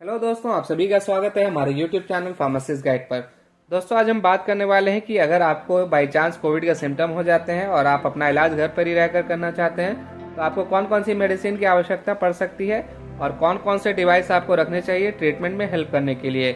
Hello दोस्तों, आप सभी का स्वागत है हमारे यूट्यूब चैनल फार्मासिस्ट गाइड पर। दोस्तों, आज हम बात करने वाले हैं कि अगर आपको बाई चांस कोविड का सिम्टम हो जाते हैं और आप अपना इलाज घर पर ही रहकर करना चाहते हैं तो आपको कौन कौन सी मेडिसिन की आवश्यकता पड़ सकती है और कौन कौन से डिवाइस आपको रखने चाहिए ट्रीटमेंट में हेल्प करने के लिए।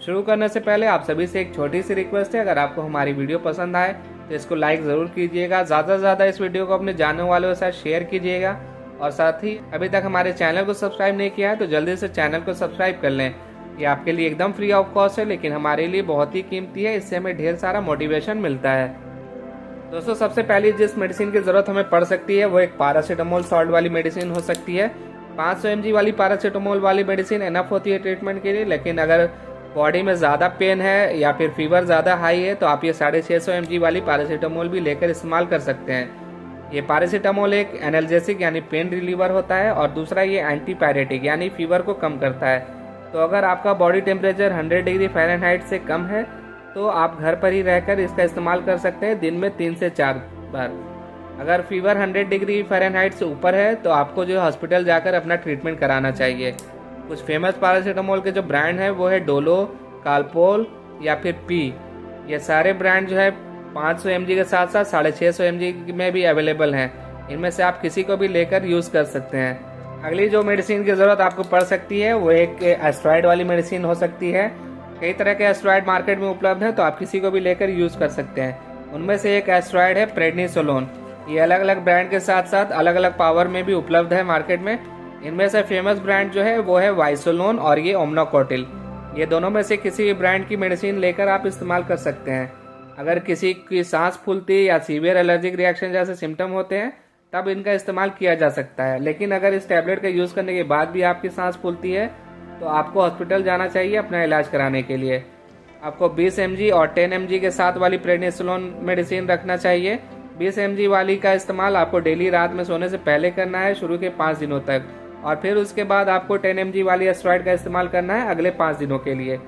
शुरू करने से पहले आप सभी से एक छोटी सी रिक्वेस्ट है, अगर आपको हमारी वीडियो पसंद आए तो इसको लाइक ज़रूर कीजिएगा, ज़्यादा से ज़्यादा इस वीडियो को अपने जानने वालों के साथ शेयर कीजिएगा और साथ ही अभी तक हमारे चैनल को सब्सक्राइब नहीं किया है तो जल्दी से चैनल को सब्सक्राइब कर लें। ये आपके लिए एकदम फ्री ऑफ कॉस्ट है, लेकिन हमारे लिए बहुत ही कीमती है, इससे हमें ढेर सारा मोटिवेशन मिलता है। दोस्तों, सबसे पहले जिस मेडिसिन की जरूरत हमें पड़ सकती है वो एक पैरासीटामोल सॉल्ट वाली मेडिसिन हो सकती है। 500 mg वाली पैरासीटामोल वाली मेडिसिन एनफ होती है ट्रीटमेंट के लिए, लेकिन अगर बॉडी में ज़्यादा पेन है या फिर फीवर ज़्यादा हाई है तो आप ये 650 mg वाली पैरासीटामोल भी लेकर इस्तेमाल कर सकते हैं। ये पैरासीटामोल एक एनाल्जेसिक यानी पेन रिलीवर होता है और दूसरा ये एंटीपायरेटिक यानी फीवर को कम करता है। तो अगर आपका बॉडी टेम्परेचर 100 डिग्री फ़ारेनहाइट से कम है तो आप घर पर ही रहकर इसका इस्तेमाल कर सकते हैं दिन में 3 से 4 बार। अगर फीवर 100 डिग्री फ़ारेनहाइट से ऊपर है तो आपको जो हॉस्पिटल जाकर अपना ट्रीटमेंट कराना चाहिए। कुछ फेमस पैरासीटामोल के जो ब्रांड हैं वो है डोलो, कालपोल या फिर पी। ये सारे ब्रांड जो है 500 mg के साथ साथ 650 mg में भी अवेलेबल हैं। इनमें से आप किसी को भी लेकर यूज़ कर सकते हैं। अगली जो मेडिसिन की ज़रूरत आपको पड़ सकती है वो एक एस्ट्रॉयड वाली मेडिसिन हो सकती है। कई तरह के एस्ट्रॉयड मार्केट में उपलब्ध हैं तो आप किसी को भी लेकर यूज़ कर सकते हैं। उनमें से एक एस्ट्रॉयड है प्रेडनिसोलोन। ये अलग अलग ब्रांड के साथ साथ अलग अलग पावर में भी उपलब्ध है मार्केट में। इनमें से फेमस ब्रांड जो है वो है वाइसोलोन और ये ओमनाकोटिल। ये दोनों में से किसी भी ब्रांड की मेडिसिन लेकर आप इस्तेमाल कर सकते हैं। अगर किसी की सांस फूलती या सीवियर एलर्जिक रिएक्शन जैसे सिम्टम होते हैं तब इनका इस्तेमाल किया जा सकता है, लेकिन अगर इस टैबलेट का यूज़ करने के बाद भी आपकी सांस फूलती है तो आपको हॉस्पिटल जाना चाहिए अपना इलाज कराने के लिए। आपको 20 mg और 10 mg के साथ वाली प्रेडनिसोलोन मेडिसिन रखना चाहिए। 20 mg वाली का इस्तेमाल आपको डेली रात में सोने से पहले करना है शुरू के 5 दिनों तक, और फिर उसके बाद आपको 10 mg वाली एस्ट्रॉयड का इस्तेमाल करना है अगले 5 दिनों के लिए।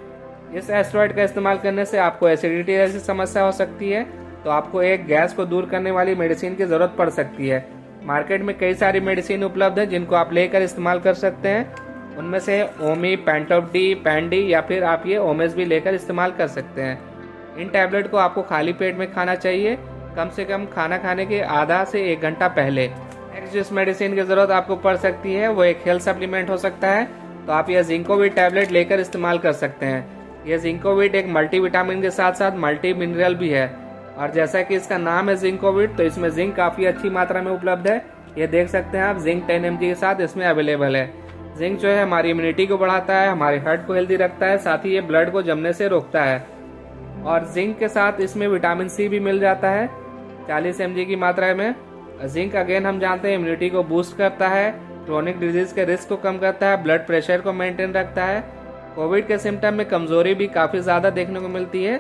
इस एस्ट्रॉयड का इस्तेमाल करने से आपको एसिडिटी जैसी समस्या हो सकती है तो आपको एक गैस को दूर करने वाली मेडिसिन की ज़रूरत पड़ सकती है। मार्केट में कई सारी मेडिसिन उपलब्ध है जिनको आप लेकर इस्तेमाल कर सकते हैं। उनमें से ओमी, पेंटोप-डी, पैंडी या फिर आप ये ओमेस भी लेकर इस्तेमाल कर सकते हैं। इन टैबलेट को आपको खाली पेट में खाना चाहिए, कम से कम खाना खाने के आधा से 1 घंटा पहले। नेक्स्ट जिस मेडिसिन की ज़रूरत आपको पड़ सकती है वो एक हेल्थ सप्लीमेंट हो सकता है, तो आप यह जिंकोविट टैबलेट लेकर इस्तेमाल कर सकते हैं। यह जिंकोविट एक मल्टीविटामिन के साथ साथ मल्टी मिनरल भी है, और जैसा कि इसका नाम है जिंकोविट तो इसमें जिंक काफ़ी अच्छी मात्रा में उपलब्ध है। ये देख सकते हैं आप, जिंक 10 mg के साथ इसमें अवेलेबल है। जिंक जो है हमारी इम्यूनिटी को बढ़ाता है, हमारे हार्ट को हेल्दी रखता है, साथ ही ये ब्लड को जमने से रोकता है। और जिंक के साथ इसमें विटामिन सी भी मिल जाता है 40 mg की मात्रा में। जिंक अगेन हम जानते हैं इम्यूनिटी को बूस्ट करता है, क्रोनिक डिजीज के रिस्क को कम करता है, ब्लड प्रेशर को मेंटेन रखता है। कोविड के सिम्टम में कमजोरी भी काफ़ी ज़्यादा देखने को मिलती है,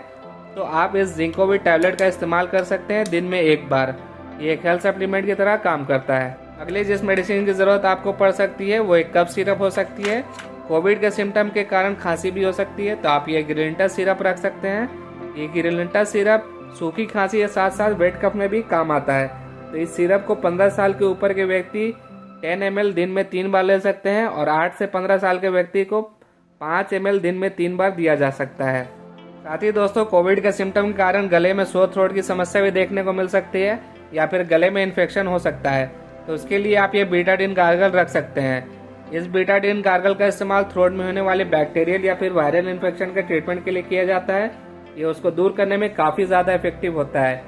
तो आप इस जिंकोविट टैबलेट का इस्तेमाल कर सकते हैं दिन में 1 बार। ये एक हेल्थ सप्लीमेंट की तरह काम करता है। अगले जिस मेडिसिन की ज़रूरत आपको पड़ सकती है वो एक कफ सिरप हो सकती है। कोविड के सिम्टम के कारण खांसी भी हो सकती है तो आप ये गिरिल्टा सिरप रख सकते हैं। ये गिरिल्टा सिरप सूखी खांसी के साथ साथ वेट कफ में भी काम आता है। तो इस सिरप को 15 साल के ऊपर के व्यक्ति 10 ml दिन में 3 बार ले सकते हैं और 8 से 15 साल के व्यक्ति को 5 ml दिन में 3 बार दिया जा सकता है। साथ ही दोस्तों, कोविड के सिम्टम के कारण गले में सोर थ्रोट की समस्या भी देखने को मिल सकती है या फिर गले में इन्फेक्शन हो सकता है, तो उसके लिए आप ये बीटाडिन गार्गल रख सकते हैं। इस बीटाडिन गार्गल का इस्तेमाल थ्रोट में होने वाले बैक्टीरियल या फिर वायरल इन्फेक्शन के ट्रीटमेंट के लिए किया जाता है। ये उसको दूर करने में काफ़ी ज़्यादा इफेक्टिव होता है।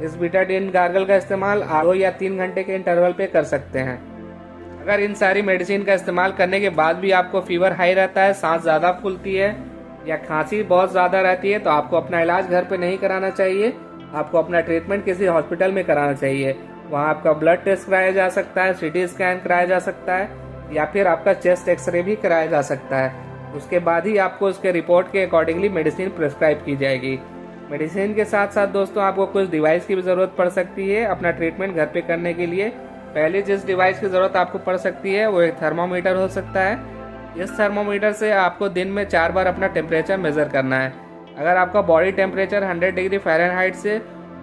इस बीटाडिन गार्गल का इस्तेमाल 2 या 3 घंटे के इंटरवल पे कर सकते हैं। अगर इन सारी मेडिसिन का इस्तेमाल करने के बाद भी आपको फीवर हाई रहता है, सांस ज़्यादा फूलती है या खांसी बहुत ज़्यादा रहती है तो आपको अपना इलाज घर पे नहीं कराना चाहिए। आपको अपना ट्रीटमेंट किसी हॉस्पिटल में कराना चाहिए। वहाँ आपका ब्लड टेस्ट कराया जा सकता है, सीटी स्कैन कराया जा सकता है या फिर आपका चेस्ट एक्सरे भी कराया जा सकता है। उसके बाद ही आपको उसके रिपोर्ट के अकॉर्डिंगली मेडिसिन प्रिस्क्राइब की जाएगी। मेडिसिन के साथ साथ दोस्तों आपको कुछ डिवाइस की भी ज़रूरत पड़ सकती है अपना ट्रीटमेंट घर पे करने के लिए। पहले जिस डिवाइस की ज़रूरत आपको पड़ सकती है वो एक थर्मामीटर हो सकता है। इस थर्मामीटर से आपको दिन में 4 बार अपना टेम्परेचर मेज़र करना है। अगर आपका बॉडी टेम्परेचर 100 डिग्री फ़ारेनहाइट से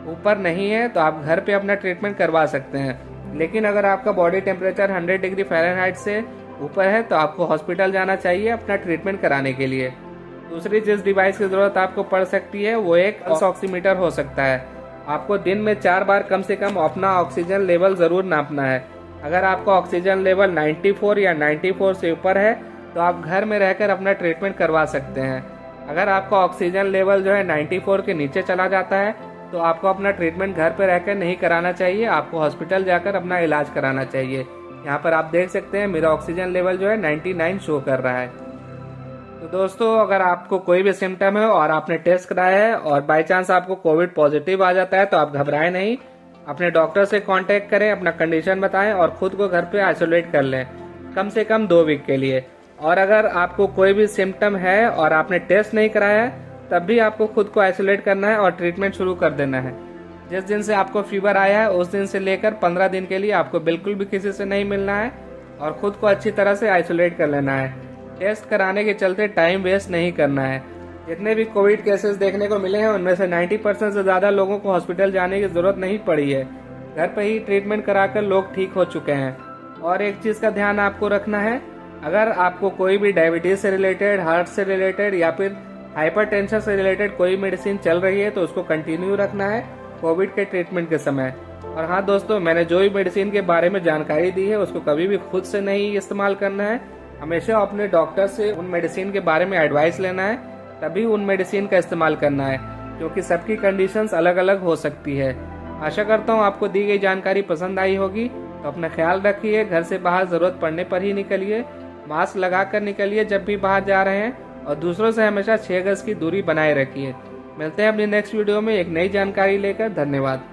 ऊपर नहीं है तो आप घर पे अपना ट्रीटमेंट करवा सकते हैं, लेकिन अगर आपका बॉडी टेम्परेचर 100 डिग्री फ़ारेनहाइट से ऊपर है तो आपको हॉस्पिटल जाना चाहिए अपना ट्रीटमेंट कराने के लिए। दूसरी जिस डिवाइस की ज़रूरत आपको पड़ सकती है वो एक पल्स ऑक्सीमीटर हो सकता है। आपको दिन में 4 बार कम से कम अपना ऑक्सीजन लेवल ज़रूर नापना है। अगर आपका ऑक्सीजन लेवल 94 या 94 से ऊपर है तो आप घर में रहकर अपना ट्रीटमेंट करवा सकते हैं। अगर आपका ऑक्सीजन लेवल जो है 94 के नीचे चला जाता है तो आपको अपना ट्रीटमेंट घर पर रहकर नहीं कराना चाहिए, आपको हॉस्पिटल जाकर अपना इलाज कराना चाहिए। यहाँ पर आप देख सकते हैं मेरा ऑक्सीजन लेवल जो है 99 शो कर रहा है। तो दोस्तों, अगर आपको कोई भी सिम्टम है और आपने टेस्ट कराया है और बाय चांस आपको कोविड पॉजिटिव आ जाता है तो आप घबराएं नहीं, अपने डॉक्टर से कांटेक्ट करें, अपना कंडीशन बताएं और खुद को घर पे आइसोलेट कर लें कम से कम 2 वीक के लिए। और अगर आपको कोई भी सिम्टम है और आपने टेस्ट नहीं कराया है तब भी आपको खुद को आइसोलेट करना है और ट्रीटमेंट शुरू कर देना है। जिस दिन से आपको फीवर आया है उस दिन से लेकर 15 दिन के लिए आपको बिल्कुल भी किसी से नहीं मिलना है और खुद को अच्छी तरह से आइसोलेट कर लेना है। टेस्ट कराने के चलते टाइम वेस्ट नहीं करना है। जितने भी कोविड केसेस देखने को मिले हैं उनमें से 90% से ज़्यादा लोगों को हॉस्पिटल जाने की ज़रूरत नहीं पड़ी है, घर पर ही ट्रीटमेंट कराकर लोग ठीक हो चुके हैं। और एक चीज़ का ध्यान आपको रखना है, अगर आपको कोई भी डायबिटीज से रिलेटेड, हार्ट से रिलेटेड या फिर हाइपरटेंशन से रिलेटेड कोई मेडिसिन चल रही है तो उसको कंटिन्यू रखना है कोविड के ट्रीटमेंट के समय। और हाँ दोस्तों, मैंने जो भी मेडिसिन के बारे में जानकारी दी है उसको कभी भी खुद से नहीं इस्तेमाल करना है। हमेशा अपने डॉक्टर से उन मेडिसिन के बारे में एडवाइस लेना है, तभी उन मेडिसिन का इस्तेमाल करना है, क्योंकि सबकी कंडीशंस अलग अलग हो सकती है। आशा करता हूँ आपको दी गई जानकारी पसंद आई होगी। तो अपना ख्याल रखिए, घर से बाहर जरूरत पड़ने पर ही निकलिए, मास्क लगा कर निकलिए जब भी बाहर जा रहे हैं और दूसरों से हमेशा 6 गज की दूरी बनाए रखिए। मिलते हैं अपनी नेक्स्ट वीडियो में एक नई जानकारी लेकर। धन्यवाद।